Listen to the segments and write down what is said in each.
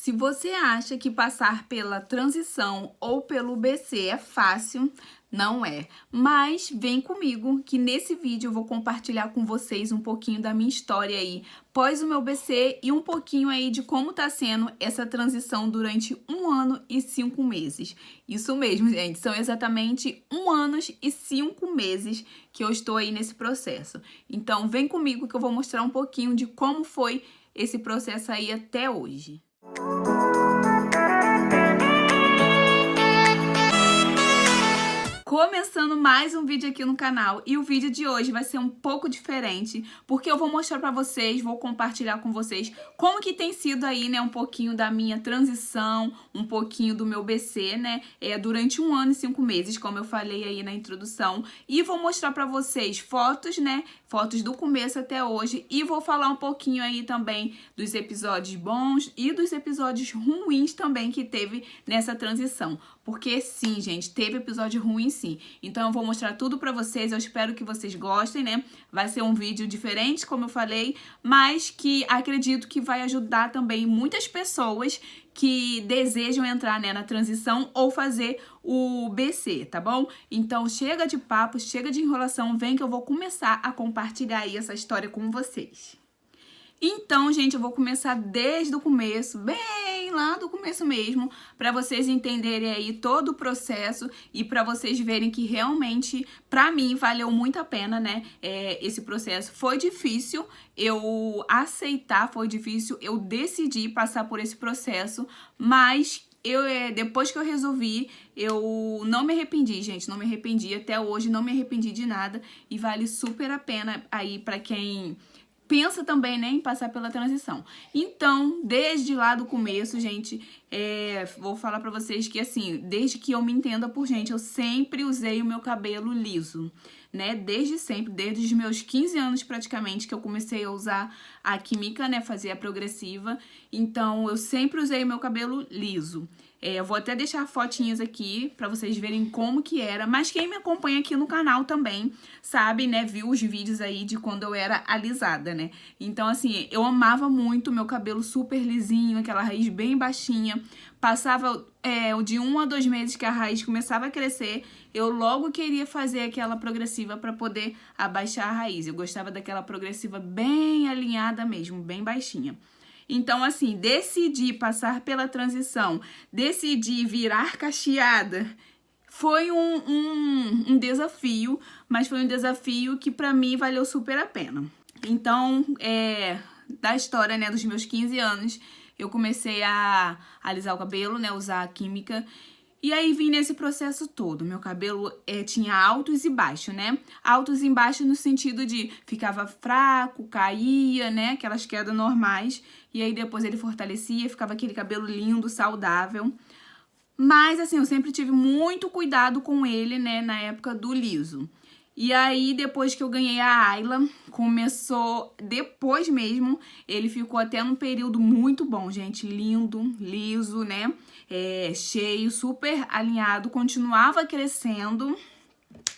Se você acha que passar pela transição ou pelo BC é fácil, não é. Mas vem comigo que nesse vídeo eu vou compartilhar com vocês um pouquinho da minha história aí pós o meu BC e um pouquinho aí de como tá sendo essa transição durante 1 ano e 5 meses. Isso mesmo, gente, são exatamente 1 ano e 5 meses que eu estou aí nesse processo. Então vem comigo que eu vou mostrar um pouquinho de como foi esse processo aí até hoje. Começando mais um vídeo aqui no canal, e o vídeo de hoje vai ser um pouco diferente, porque eu vou mostrar pra vocês, vou compartilhar com vocês como que tem sido aí, né, um pouquinho da minha transição, um pouquinho do meu BC, né, durante 1 ano e 5 meses, como eu falei aí na introdução, e vou mostrar pra vocês fotos, né, fotos do começo até hoje, e vou falar um pouquinho aí também dos episódios bons e dos episódios ruins também que teve nessa transição. Porque sim, gente, teve episódio ruim sim. Então eu vou mostrar tudo pra vocês, eu espero que vocês gostem, né? Vai ser um vídeo diferente, como eu falei, mas que acredito que vai ajudar também muitas pessoas que desejam entrar, né, na transição ou fazer o BC, tá bom? Então chega de papo, chega de enrolação, vem que eu vou começar a compartilhar aí essa história com vocês. Então, gente, eu vou começar desde o começo, bem lá do começo mesmo, para vocês entenderem aí todo o processo e para vocês verem que realmente, para mim, valeu muito a pena, né? Esse processo foi difícil eu aceitar, foi difícil eu decidir passar por esse processo, mas depois que eu resolvi, eu não me arrependi, gente, não me arrependi até hoje, não me arrependi de nada e vale super a pena aí para quem pensa também, né, em passar pela transição. Então, desde lá do começo, gente, vou falar pra vocês que, assim, desde que eu me entenda por gente, eu sempre usei o meu cabelo liso, né, desde sempre, desde os meus 15 anos praticamente, que eu comecei a usar a química, né, fazer a progressiva, então eu sempre usei o meu cabelo liso. Eu vou até deixar fotinhas aqui pra vocês verem como que era, mas quem me acompanha aqui no canal também sabe, né, viu os vídeos aí de quando eu era alisada, né? Então, assim, eu amava muito o meu cabelo super lisinho, aquela raiz bem baixinha. Passava de 1 a 2 meses que a raiz começava a crescer, eu logo queria fazer aquela progressiva pra poder abaixar a raiz. Eu gostava daquela progressiva bem alinhada mesmo, bem baixinha. Então, assim, decidi passar pela transição, decidi virar cacheada, foi um desafio, mas foi um desafio que pra mim valeu super a pena. Então, da história, né, dos meus 15 anos, eu comecei a alisar o cabelo, né, usar a química. E aí vim nesse processo todo. Meu cabelo tinha altos e baixos, né? Altos e baixos no sentido de ficava fraco, caía, né? Aquelas quedas normais. E aí depois ele fortalecia, ficava aquele cabelo lindo, saudável. Mas assim, eu sempre tive muito cuidado com ele, né? Na época do liso. E aí, depois que eu ganhei a Ayla, começou, depois mesmo, ele ficou até num período muito bom, gente, lindo, liso, né, cheio, super alinhado, continuava crescendo,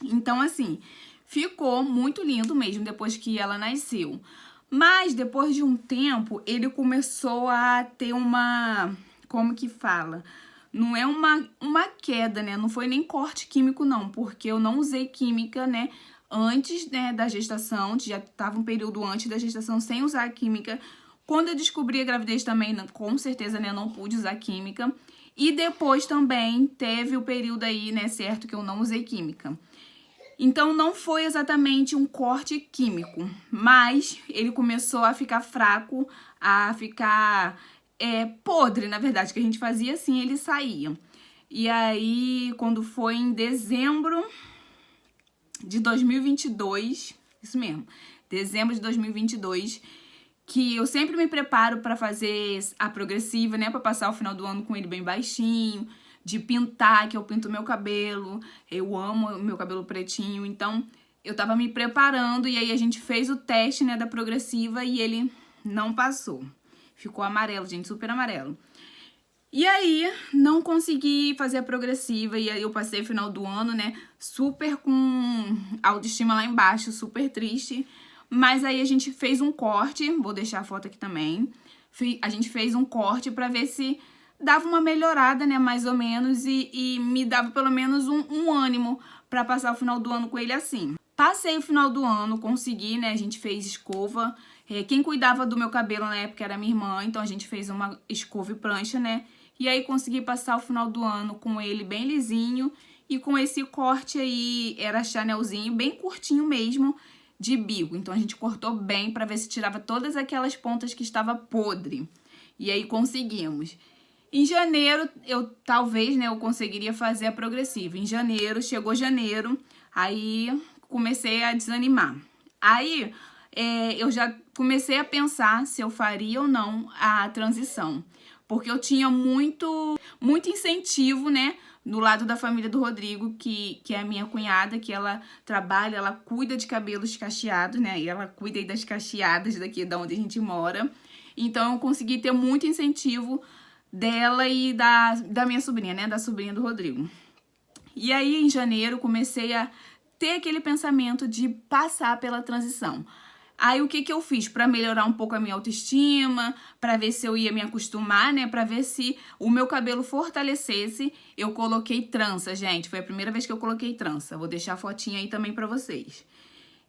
então, assim, ficou muito lindo mesmo depois que ela nasceu. Mas, depois de um tempo, ele começou a ter como que fala? Não é uma queda, né? Não foi nem corte químico, não, porque eu não usei química, né? Antes, né, da gestação, já tava um período antes da gestação sem usar química. Quando eu descobri a gravidez também, com certeza, né, não pude usar química. E depois também teve o período aí, né, certo, que eu não usei química. Então, não foi exatamente um corte químico, mas ele começou a ficar fraco, a ficar podre, na verdade, que a gente fazia assim, eles saíam. E aí, quando foi em dezembro de 2022, isso mesmo, dezembro de 2022, que eu sempre me preparo pra fazer a progressiva, né, pra passar o final do ano com ele bem baixinho, de pintar, que eu pinto meu cabelo, eu amo o meu cabelo pretinho, então eu tava me preparando e aí a gente fez o teste, né, da progressiva e ele não passou. Ficou amarelo, gente, super amarelo. E aí, não consegui fazer a progressiva e aí eu passei o final do ano, né, super com autoestima lá embaixo, super triste. Mas aí a gente fez um corte, vou deixar a foto aqui também. a gente fez um corte pra ver se dava uma melhorada, né, mais ou menos, e me dava pelo menos um ânimo pra passar o final do ano com ele assim. Passei o final do ano, consegui, né, a gente fez escova. Quem cuidava do meu cabelo na época era minha irmã, então a gente fez uma escova e prancha, né, e aí consegui passar o final do ano com ele bem lisinho e com esse corte aí, era chanelzinho, bem curtinho mesmo, de bico. Então a gente cortou bem pra ver se tirava todas aquelas pontas que estava podre. E aí conseguimos. Em janeiro, talvez, né, eu conseguiria fazer a progressiva. Em janeiro, chegou janeiro, aí comecei a desanimar. Aí eu já comecei a pensar se eu faria ou não a transição. Porque eu tinha muito incentivo, né, do lado da família do Rodrigo, que é a minha cunhada, que ela trabalha, ela cuida de cabelos cacheados, né, e ela cuida aí das cacheadas daqui da onde a gente mora. Então eu consegui ter muito incentivo dela e da minha sobrinha, né, da sobrinha do Rodrigo. E aí, em janeiro, comecei a ter aquele pensamento de passar pela transição. Aí, o que eu fiz? Pra melhorar um pouco a minha autoestima, pra ver se eu ia me acostumar, né, pra ver se o meu cabelo fortalecesse, eu coloquei trança, gente. Foi a primeira vez que eu coloquei trança. Vou deixar a fotinha aí também pra vocês.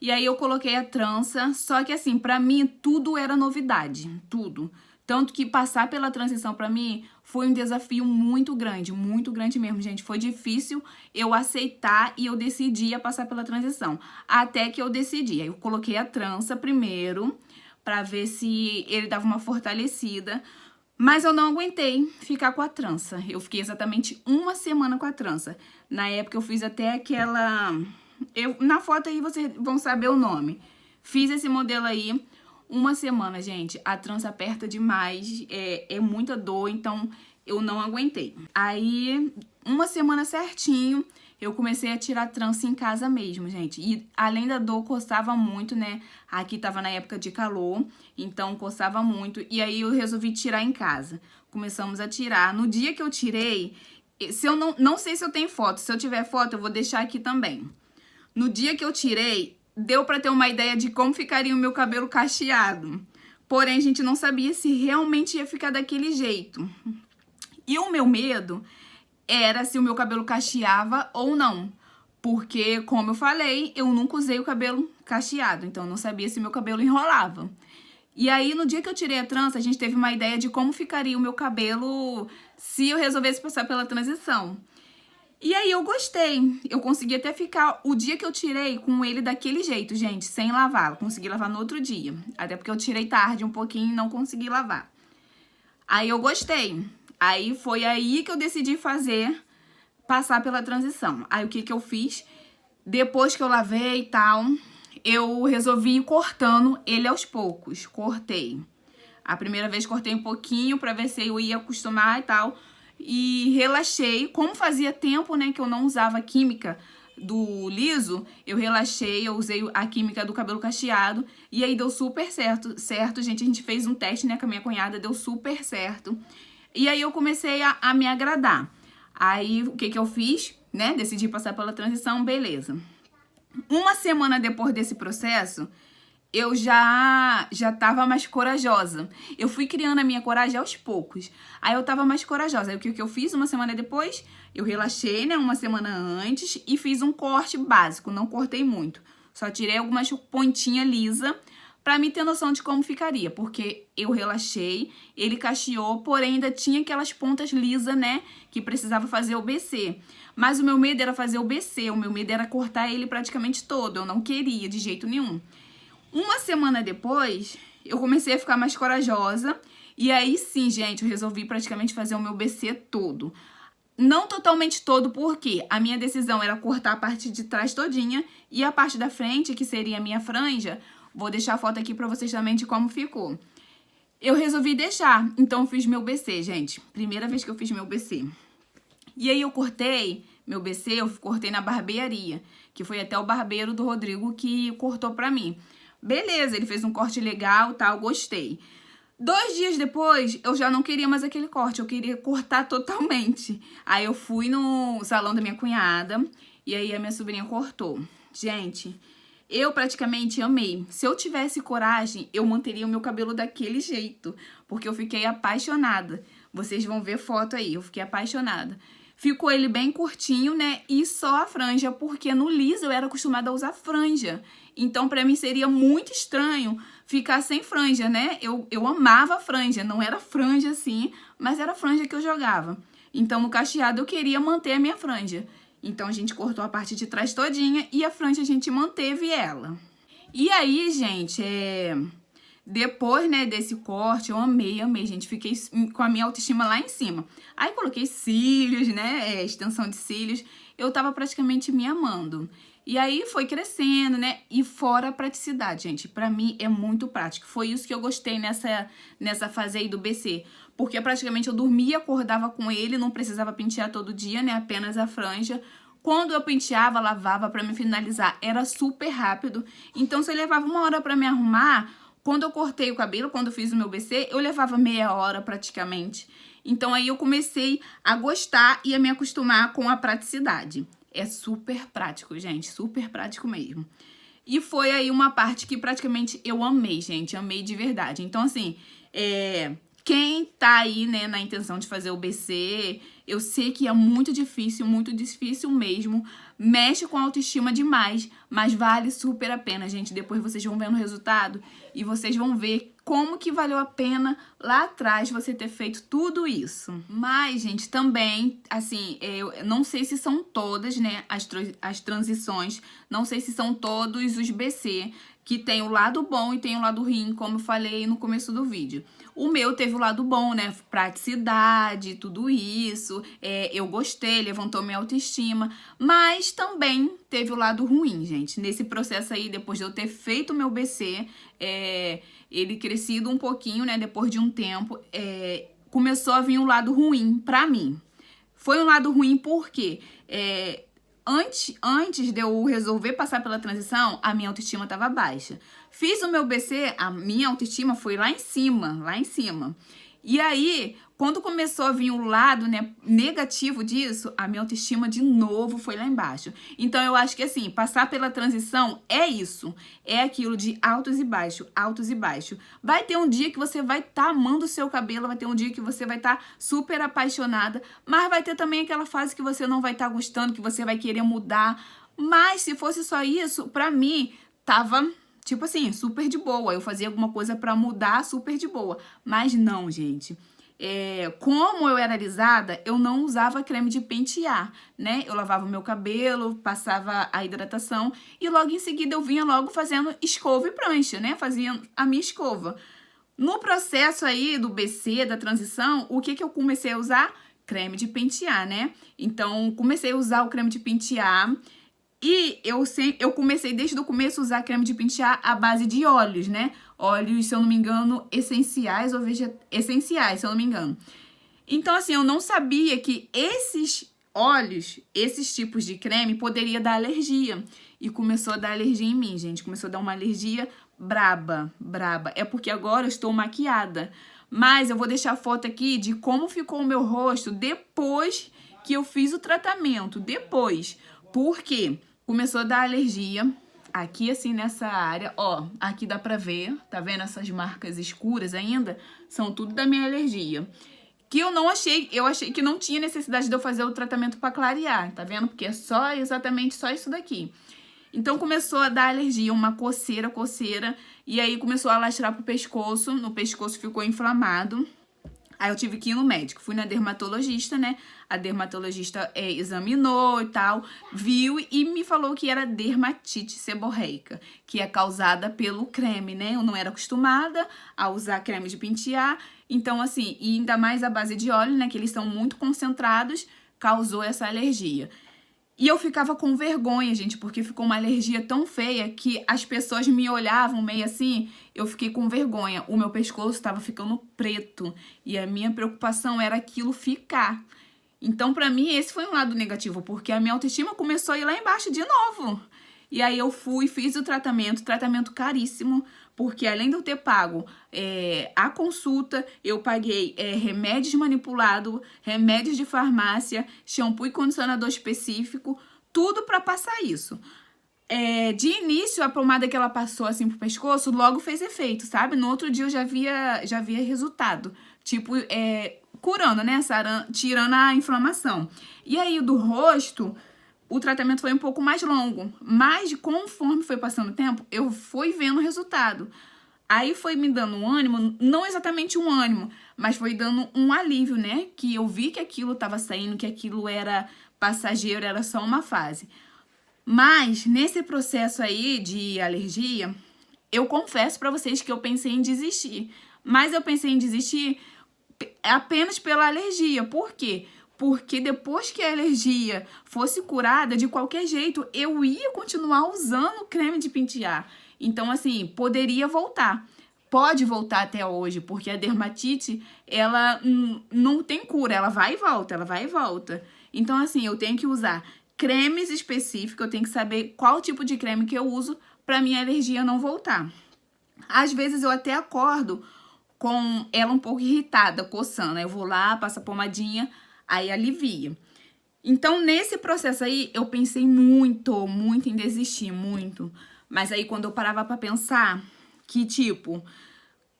E aí, eu coloquei a trança, só que assim, pra mim, tudo era novidade, tudo. Tanto que passar pela transição pra mim foi um desafio muito grande mesmo, gente. Foi difícil eu aceitar e eu decidi a passar pela transição. Até que eu decidi. Aí eu coloquei a trança primeiro pra ver se ele dava uma fortalecida. Mas eu não aguentei ficar com a trança. Eu fiquei exatamente uma semana com a trança. Na época eu fiz até aquela... na foto aí vocês vão saber o nome. Fiz esse modelo aí. Uma semana, gente, a trança aperta demais, é muita dor, então eu não aguentei. Aí, uma semana certinho, eu comecei a tirar trança em casa mesmo, gente. E além da dor, coçava muito, né? Aqui tava na época de calor, então coçava muito. E aí eu resolvi tirar em casa. Começamos a tirar. No dia que eu tirei, se eu não sei se eu tenho foto. Se eu tiver foto, eu vou deixar aqui também. No dia que eu tirei, deu pra ter uma ideia de como ficaria o meu cabelo cacheado. Porém, a gente não sabia se realmente ia ficar daquele jeito. E o meu medo era se o meu cabelo cacheava ou não. Porque, como eu falei, eu nunca usei o cabelo cacheado. Então, eu não sabia se meu cabelo enrolava. E aí, no dia que eu tirei a trança, a gente teve uma ideia de como ficaria o meu cabelo se eu resolvesse passar pela transição. E aí eu gostei, eu consegui até ficar o dia que eu tirei com ele daquele jeito, gente, sem lavar. Consegui lavar no outro dia, até porque eu tirei tarde um pouquinho e não consegui lavar. Aí eu gostei, aí foi aí que eu decidi passar pela transição. Aí o que eu fiz? Depois que eu lavei e tal, eu resolvi ir cortando ele aos poucos, cortei. A primeira vez cortei um pouquinho pra ver se eu ia acostumar e tal. E relaxei, como fazia tempo, né, que eu não usava a química do liso, eu relaxei, eu usei a química do cabelo cacheado, e aí deu super certo, gente, a gente fez um teste, né, com a minha cunhada, deu super certo, e aí eu comecei a me agradar. Aí, o que eu fiz, né, decidi passar pela transição, beleza. Uma semana depois desse processo, eu já tava mais corajosa. Eu fui criando a minha coragem aos poucos. Aí eu tava mais corajosa. Aí o que eu fiz uma semana depois? Eu relaxei, né, uma semana antes e fiz um corte básico. Não cortei muito. Só tirei algumas pontinhas lisa pra mim ter noção de como ficaria. Porque eu relaxei, ele cacheou, porém ainda tinha aquelas pontas lisas, né, que precisava fazer o BC. Mas o meu medo era fazer o BC, o meu medo era cortar ele praticamente todo. Eu não queria de jeito nenhum. Uma semana depois, eu comecei a ficar mais corajosa. E aí sim, gente, eu resolvi praticamente fazer o meu BC todo. Não totalmente todo, porque a minha decisão era cortar a parte de trás todinha. E a parte da frente, que seria a minha franja, vou deixar a foto aqui pra vocês também de como ficou. Eu resolvi deixar, então eu fiz meu BC, gente. Primeira vez que eu fiz meu BC. E aí eu cortei meu BC, eu cortei na barbearia. Que foi até o barbeiro do Rodrigo que cortou pra mim. Beleza, ele fez um corte legal, tal, gostei. 2 dias depois, eu já não queria mais aquele corte, eu queria cortar totalmente. Aí eu fui no salão da minha cunhada, e aí a minha sobrinha cortou. Gente, Eu praticamente amei. Se eu tivesse coragem, eu manteria o meu cabelo daquele jeito, porque eu fiquei apaixonada. Vocês vão ver foto aí, eu fiquei apaixonada. Ficou ele bem curtinho, né? E só a franja, porque no liso eu era acostumada a usar franja. Então, pra mim seria muito estranho ficar sem franja, né? Eu amava a franja, não era franja assim, mas era a franja que eu jogava. Então, no cacheado eu queria manter a minha franja. Então, a gente cortou a parte de trás todinha e a franja a gente manteve ela. E aí, gente, depois, né, desse corte, eu amei, gente. Fiquei com a minha autoestima lá em cima. Aí, coloquei cílios, né, extensão de cílios. Eu tava praticamente me amando. E aí, foi crescendo, né, e fora a praticidade, gente. Pra mim, é muito prático. Foi isso que eu gostei nessa fase aí do BC. Porque praticamente eu dormia, acordava com ele, não precisava pentear todo dia, né, apenas a franja. Quando eu penteava, lavava pra me finalizar, era super rápido. Então, se eu levava 1 hora pra me arrumar, quando eu cortei o cabelo, quando eu fiz o meu BC, eu levava meia hora praticamente. Então, aí eu comecei a gostar e a me acostumar com a praticidade. É super prático, gente, super prático mesmo. E foi aí uma parte que praticamente eu amei, gente, amei de verdade. Então, assim, quem tá aí, né, na intenção de fazer o BC, eu sei que é muito difícil mesmo, mexe com a autoestima demais, mas vale super a pena, gente. Depois vocês vão vendo o resultado e vocês vão ver como que valeu a pena lá atrás você ter feito tudo isso. Mas, gente, também, assim, eu não sei se são todas, né, as transições, não sei se são todos os BC, que tem o lado bom e tem o lado ruim, como eu falei no começo do vídeo. O meu teve o lado bom, né? Praticidade, tudo isso. Eu gostei, levantou minha autoestima. Mas também teve o lado ruim, gente. Nesse processo aí, depois de eu ter feito o meu BC, ele crescido um pouquinho, né? Depois de um tempo, começou a vir o lado ruim pra mim. Foi um lado ruim porque antes de eu resolver passar pela transição, a minha autoestima estava baixa. Fiz o meu BC, a minha autoestima foi lá em cima, lá em cima. E aí, quando começou a vir o lado, né, negativo disso, a minha autoestima de novo foi lá embaixo. Então, eu acho que assim, passar pela transição é isso. É aquilo de altos e baixos, altos e baixos. Vai ter um dia que você vai estar amando o seu cabelo, vai ter um dia que você vai estar super apaixonada, mas vai ter também aquela fase que você não vai estar gostando, que você vai querer mudar. Mas se fosse só isso, pra mim, tava... tipo assim, super de boa. Eu fazia alguma coisa pra mudar super de boa. Mas não, gente. Como eu era alisada, eu não usava creme de pentear, né? Eu lavava o meu cabelo, passava a hidratação e logo em seguida eu vinha logo fazendo escova e prancha, né? Fazia a minha escova. No processo aí do BC, da transição, o que eu comecei a usar? Creme de pentear, né? Então, comecei a usar o creme de pentear. E eu comecei desde o começo a usar creme de pentear à base de óleos, né? Óleos, se eu não me engano, essenciais ou essenciais, se eu não me engano. Então, assim, eu não sabia que esses óleos, esses tipos de creme, poderia dar alergia. E começou a dar alergia em mim, gente. Começou a dar uma alergia braba, braba. É porque agora eu estou maquiada. Mas eu vou deixar a foto aqui de como ficou o meu rosto depois que eu fiz o tratamento. Depois. Por quê? Começou a dar alergia aqui assim nessa área, ó, aqui dá pra ver, tá vendo essas marcas escuras ainda? São tudo da minha alergia. Que eu achei que não tinha necessidade de eu fazer o tratamento pra clarear, tá vendo? Porque é exatamente só isso daqui. Então começou a dar alergia, uma coceira, e aí começou a alastrar pro pescoço, no pescoço ficou inflamado. Aí eu tive que ir no médico, fui na dermatologista, né? A dermatologista examinou e tal, viu e me falou que era dermatite seborreica, que é causada pelo creme, né? Eu não era acostumada a usar creme de pentear, então assim, e ainda mais a base de óleo, né? Que eles são muito concentrados, causou essa alergia. E eu ficava com vergonha, gente, porque ficou uma alergia tão feia que as pessoas me olhavam meio assim, eu fiquei com vergonha. O meu pescoço estava ficando preto e a minha preocupação era aquilo ficar. Então, pra mim, esse foi um lado negativo, porque a minha autoestima começou a ir lá embaixo de novo. E aí eu fui, fiz o tratamento caríssimo, porque além de eu ter pago a consulta, eu paguei remédios manipulados, remédios de farmácia, shampoo e condicionador específico, tudo pra passar isso. De início, a pomada que ela passou assim pro pescoço logo fez efeito, sabe? No outro dia eu já via resultado. Tipo, curando, né? Tirando a inflamação. E aí, o do rosto, o tratamento foi um pouco mais longo. Mas, conforme foi passando o tempo, eu fui vendo o resultado. Aí foi me dando um ânimo, não exatamente um ânimo, mas foi dando um alívio, né? Que eu vi que aquilo tava saindo, que aquilo era passageiro, era só uma fase. Mas, nesse processo aí de alergia, eu confesso pra vocês que eu pensei em desistir. Mas eu pensei em desistir apenas pela alergia. Por quê? Porque depois que a alergia fosse curada, de qualquer jeito, eu ia continuar usando creme de pentear. Então, assim, poderia voltar. Pode voltar até hoje, porque a dermatite, ela não tem cura, ela vai e volta, ela vai e volta. Então, assim, eu tenho que usar cremes específicos, eu tenho que saber qual tipo de creme que eu uso para minha alergia não voltar. Às vezes eu até acordo com ela um pouco irritada, coçando. Aí eu vou lá, passo a pomadinha, aí alivia. Então, nesse processo aí, eu pensei muito em desistir, muito. Mas aí, quando eu parava pra pensar que, tipo,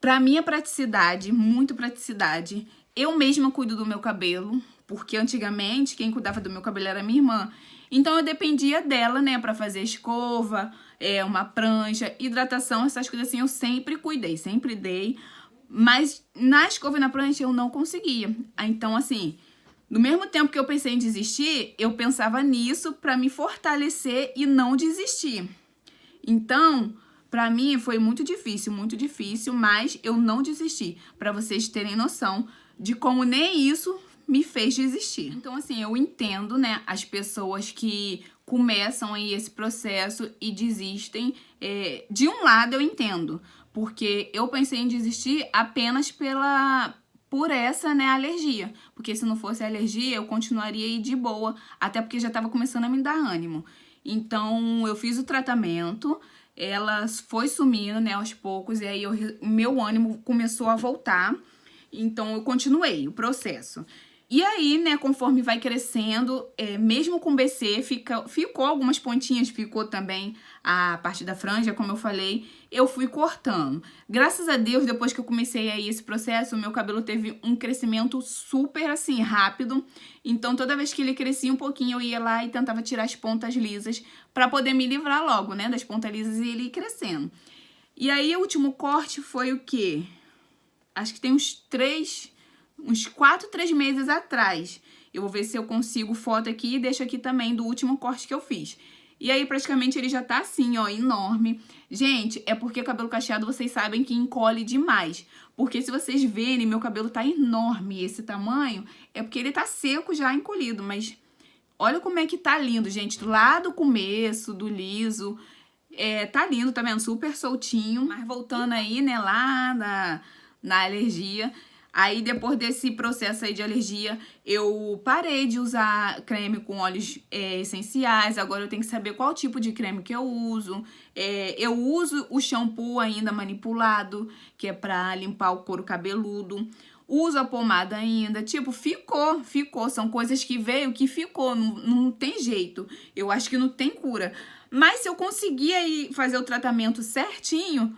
pra minha praticidade, muito praticidade, eu mesma cuido do meu cabelo, porque antigamente quem cuidava do meu cabelo era minha irmã. Então, eu dependia dela, né, pra fazer escova, uma prancha, hidratação, essas coisas assim, eu sempre cuidei, sempre dei. Mas na escova e na prancha eu não conseguia. Então, assim, no mesmo tempo que eu pensei em desistir, eu pensava nisso pra me fortalecer e não desistir. Então, pra mim foi muito difícil, mas eu não desisti. Pra vocês terem noção de como nem isso me fez desistir. Então, assim, eu entendo, né, as pessoas que começam aí esse processo e desistem. De um lado, eu entendo, porque eu pensei em desistir apenas por essa, né, alergia. Porque se não fosse a alergia, eu continuaria aí de boa, até porque já tava começando a me dar ânimo. Então, eu fiz o tratamento, ela foi sumindo, né, aos poucos, e aí meu ânimo começou a voltar. Então, eu continuei o processo. E aí, né, conforme vai crescendo, mesmo com BC, ficou algumas pontinhas, ficou também a parte da franja, como eu falei, eu fui cortando. Graças a Deus, depois que eu comecei aí esse processo, o meu cabelo teve um crescimento super, assim, rápido. Então, toda vez que ele crescia um pouquinho, eu ia lá e tentava tirar as pontas lisas pra poder me livrar logo, né, das pontas lisas e ele ir crescendo. E aí, o último corte foi o quê? Acho que tem uns 4, 3 meses atrás. Eu vou ver se eu consigo foto aqui e deixo aqui também do último corte que eu fiz. E aí, praticamente, ele já tá assim, ó, enorme. Gente, é porque cabelo cacheado, vocês sabem que encolhe demais. Porque se vocês verem, meu cabelo tá enorme, esse tamanho, é porque ele tá seco já, encolhido. Mas olha como é que tá lindo, gente. Lá do começo, do liso, tá lindo, tá vendo? Super soltinho. Mas voltando aí, né, lá na alergia. Aí, depois desse processo aí de alergia, eu parei de usar creme com óleos essenciais. Agora eu tenho que saber qual tipo de creme que eu uso. Eu uso o shampoo ainda manipulado, que é pra limpar o couro cabeludo. Uso a pomada ainda. Tipo, ficou. São coisas que veio que ficou. Não tem jeito. Eu acho que não tem cura. Mas se eu conseguir aí fazer o tratamento certinho,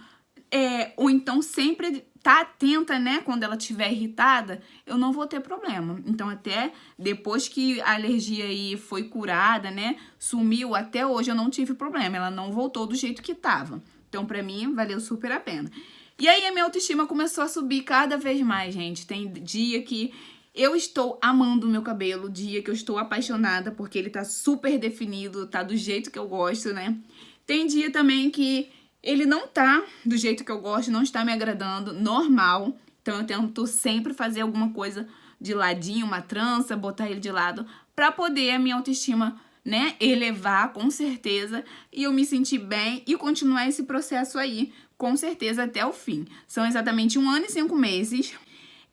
ou então sempre tá atenta, né, quando ela estiver irritada, eu não vou ter problema. Então, até depois que a alergia aí foi curada, né, sumiu, até hoje eu não tive problema. Ela não voltou do jeito que tava. Então, pra mim, valeu super a pena. E aí, a minha autoestima começou a subir cada vez mais, gente. Tem dia que eu estou amando o meu cabelo, dia que eu estou apaixonada, porque ele tá super definido, tá do jeito que eu gosto, né? Tem dia também que ele não tá do jeito que eu gosto, não está me agradando, normal. Então, eu tento sempre fazer alguma coisa de ladinho, uma trança, botar ele de lado, pra poder a minha autoestima, né, elevar, com certeza, e eu me sentir bem e continuar esse processo aí, com certeza, até o fim. São exatamente 1 ano e 5 meses.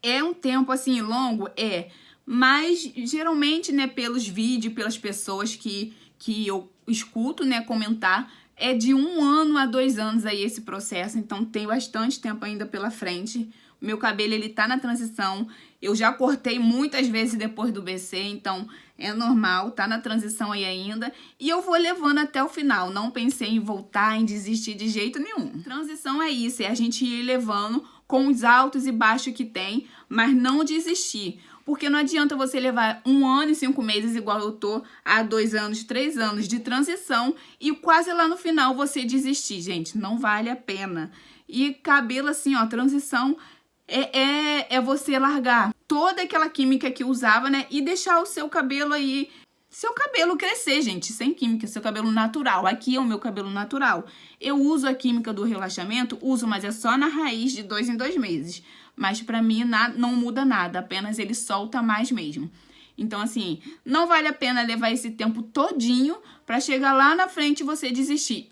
É um tempo, assim, longo? Mas, geralmente, né, pelos vídeos, pelas pessoas que eu escuto, né, comentar, é de 1 ano a 2 anos aí esse processo, então tem bastante tempo ainda pela frente. meu cabelo ele tá na transição. Eu já cortei muitas vezes depois do BC, então é normal, tá na transição aí ainda. E eu vou levando até o final, não pensei em voltar, em desistir de jeito nenhum. Transição é isso, é a gente ir levando com os altos e baixos que tem, mas não desistir. Porque não adianta você levar 1 ano e 5 meses, igual eu tô, há 2 anos, 3 anos de transição, e quase lá no final você desistir, gente. Não vale a pena. E cabelo assim, ó, transição é você largar toda aquela química que usava, né? E deixar o seu cabelo aí, seu cabelo crescer, gente, sem química, seu cabelo natural. Aqui é o meu cabelo natural. Eu uso a química do relaxamento, uso, mas é só na raiz de 2 em 2 meses. Mas pra mim não muda nada, apenas ele solta mais mesmo. Então, assim, não vale a pena levar esse tempo todinho pra chegar lá na frente e você desistir.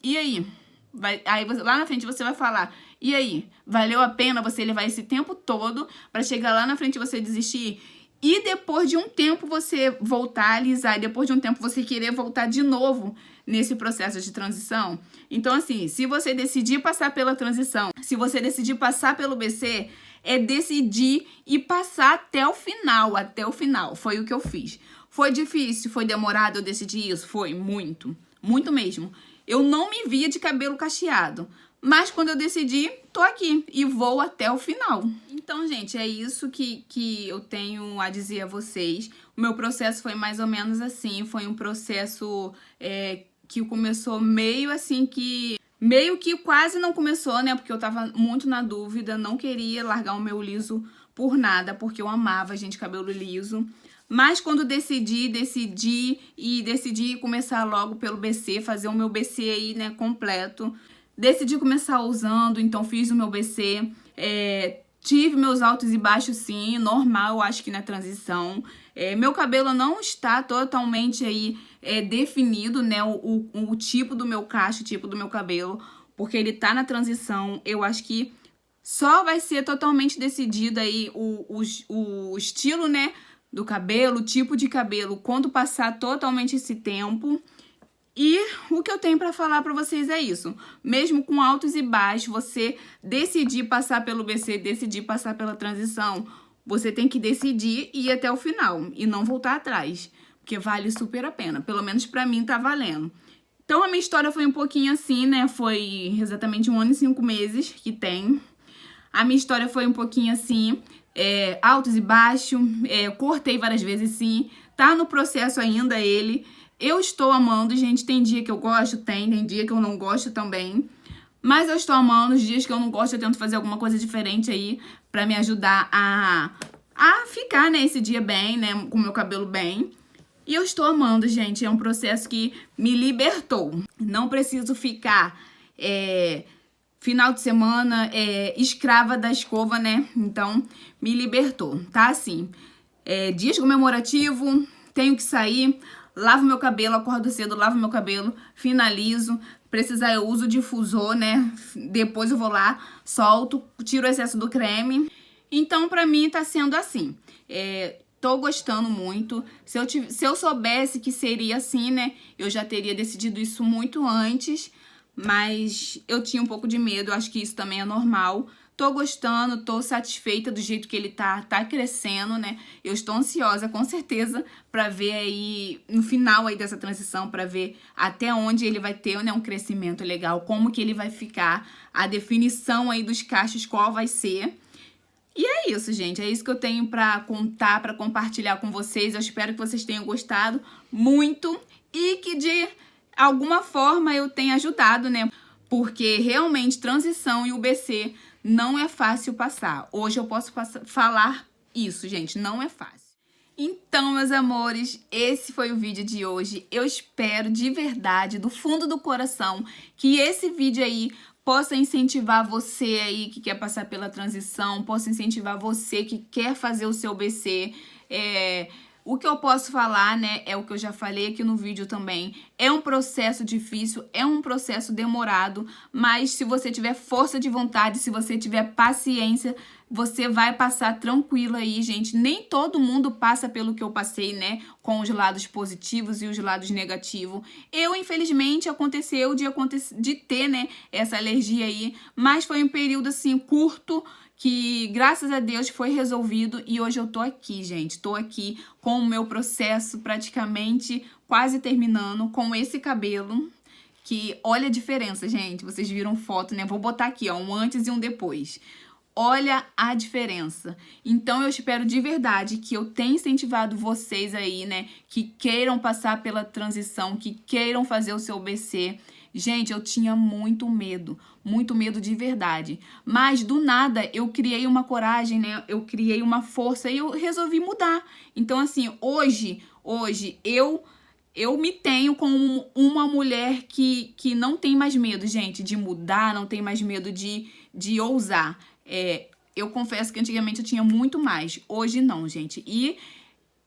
E aí? Lá na frente você vai falar, e aí? Valeu a pena você levar esse tempo todo pra chegar lá na frente e você desistir? E depois de um tempo você voltar a alisar, e depois de um tempo você querer voltar de novo nesse processo de transição. Então, assim, se você decidir passar pela transição, se você decidir passar pelo BC, é decidir e passar até o final, Foi o que eu fiz. Foi difícil, foi demorado eu decidir isso? Foi muito, muito mesmo. Eu não me via de cabelo cacheado, mas quando eu decidi, tô aqui e vou até o final. Então, gente, é isso que eu tenho a dizer a vocês. O meu processo foi mais ou menos assim, foi um processo que começou meio que quase não começou, né? Porque eu tava muito na dúvida, não queria largar o meu liso por nada, porque eu amava, gente, cabelo liso. Mas quando decidi começar logo pelo BC, fazer o meu BC aí, né, completo. Decidi começar usando, então fiz o meu BC, tive meus altos e baixos sim, normal, eu acho que na transição. Meu cabelo não está totalmente aí definido, né, o tipo do meu cacho, o tipo do meu cabelo, porque ele tá na transição. Eu acho que só vai ser totalmente decidido aí o estilo, né, do cabelo, o tipo de cabelo, quando passar totalmente esse tempo. E o que eu tenho pra falar pra vocês é isso. Mesmo com altos e baixos, você decidir passar pelo BC, decidir passar pela transição, você tem que decidir e ir até o final e não voltar atrás, porque vale super a pena. Pelo menos pra mim tá valendo. Então a minha história foi um pouquinho assim, né? Foi exatamente 1 ano e 5 meses que tem. A minha história foi um pouquinho assim, altos e baixos, cortei várias vezes sim, tá no processo ainda ele. Eu estou amando, gente, tem dia que eu gosto, tem dia que eu não gosto também. Mas eu estou amando, os dias que eu não gosto eu tento fazer alguma coisa diferente aí pra me ajudar a ficar, né, esse dia bem, né, com o meu cabelo bem. E eu estou amando, gente, é um processo que me libertou. Não preciso ficar final de semana escrava da escova, né, então me libertou, tá assim. Dias comemorativos, tenho que sair, lavo meu cabelo, acordo cedo, lavo meu cabelo, finalizo. Precisar eu uso difusor, né? Depois eu vou lá, solto, tiro o excesso do creme. Então, pra mim, tá sendo assim. Tô gostando muito. Se eu soubesse que seria assim, né? Eu já teria decidido isso muito antes. Mas eu tinha um pouco de medo, acho que isso também é normal. Tô gostando, tô satisfeita do jeito que ele tá crescendo, né? Eu estou ansiosa, com certeza, pra ver aí, no final aí dessa transição, pra ver até onde ele vai ter, né, um crescimento legal, como que ele vai ficar, a definição aí dos cachos, qual vai ser. E é isso, gente, é isso que eu tenho pra contar, pra compartilhar com vocês. Eu espero que vocês tenham gostado muito e que de alguma forma eu tenha ajudado, né? Porque realmente transição e o BC não é fácil passar. Hoje eu posso falar isso, gente, não é fácil. Então, meus amores, esse foi o vídeo de hoje. Eu espero de verdade, do fundo do coração, que esse vídeo aí possa incentivar você aí que quer passar pela transição, possa incentivar você que quer fazer o seu BC. O que eu posso falar, né, é o que eu já falei aqui no vídeo também. É um processo difícil, é um processo demorado, mas se você tiver força de vontade, se você tiver paciência, você vai passar tranquilo aí, gente. Nem todo mundo passa pelo que eu passei, né, com os lados positivos e os lados negativos. Eu, infelizmente, aconteceu de ter, né, essa alergia aí, mas foi um período, assim, curto, que graças a Deus foi resolvido e hoje eu tô aqui, gente. Tô aqui com o meu processo praticamente quase terminando, com esse cabelo, que olha a diferença, gente. Vocês viram foto, né? Vou botar aqui, ó, um antes e um depois. Olha a diferença. Então eu espero de verdade que eu tenha incentivado vocês aí, né, que queiram passar pela transição, que queiram fazer o seu BC. Gente, eu tinha muito medo de verdade. Mas do nada eu criei uma coragem, né? Eu criei uma força e eu resolvi mudar. Então assim, hoje eu me tenho como uma mulher que não tem mais medo, gente, de mudar, não tem mais medo de ousar. Eu confesso que antigamente eu tinha muito mais, hoje não, gente. E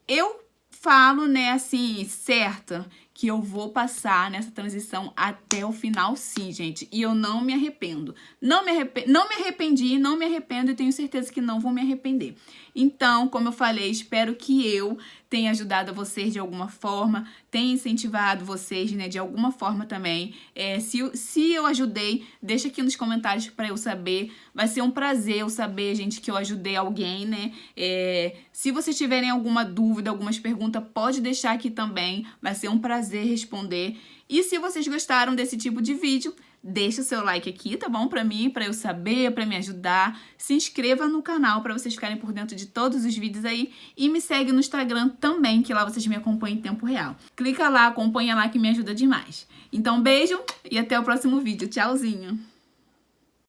eu falo, né, assim, certa, que eu vou passar nessa transição até o final, sim, gente. E eu não me arrependo. Não me arrependo e tenho certeza que não vou me arrepender. Então, como eu falei, espero que eu tenha ajudado vocês de alguma forma, tenha incentivado vocês, né, de alguma forma também. Se eu ajudei, deixa aqui nos comentários para eu saber. Vai ser um prazer eu saber, gente, que eu ajudei alguém, né? Se vocês tiverem alguma dúvida, algumas perguntas, pode deixar aqui também. Vai ser um prazer responder. E se vocês gostaram desse tipo de vídeo, deixa o seu like aqui, tá bom? Pra mim, pra eu saber, pra me ajudar. Se inscreva no canal pra vocês ficarem por dentro de todos os vídeos aí. E me segue no Instagram também, que lá vocês me acompanham em tempo real. Clica lá, acompanha lá que me ajuda demais. Então, beijo e até o próximo vídeo. Tchauzinho!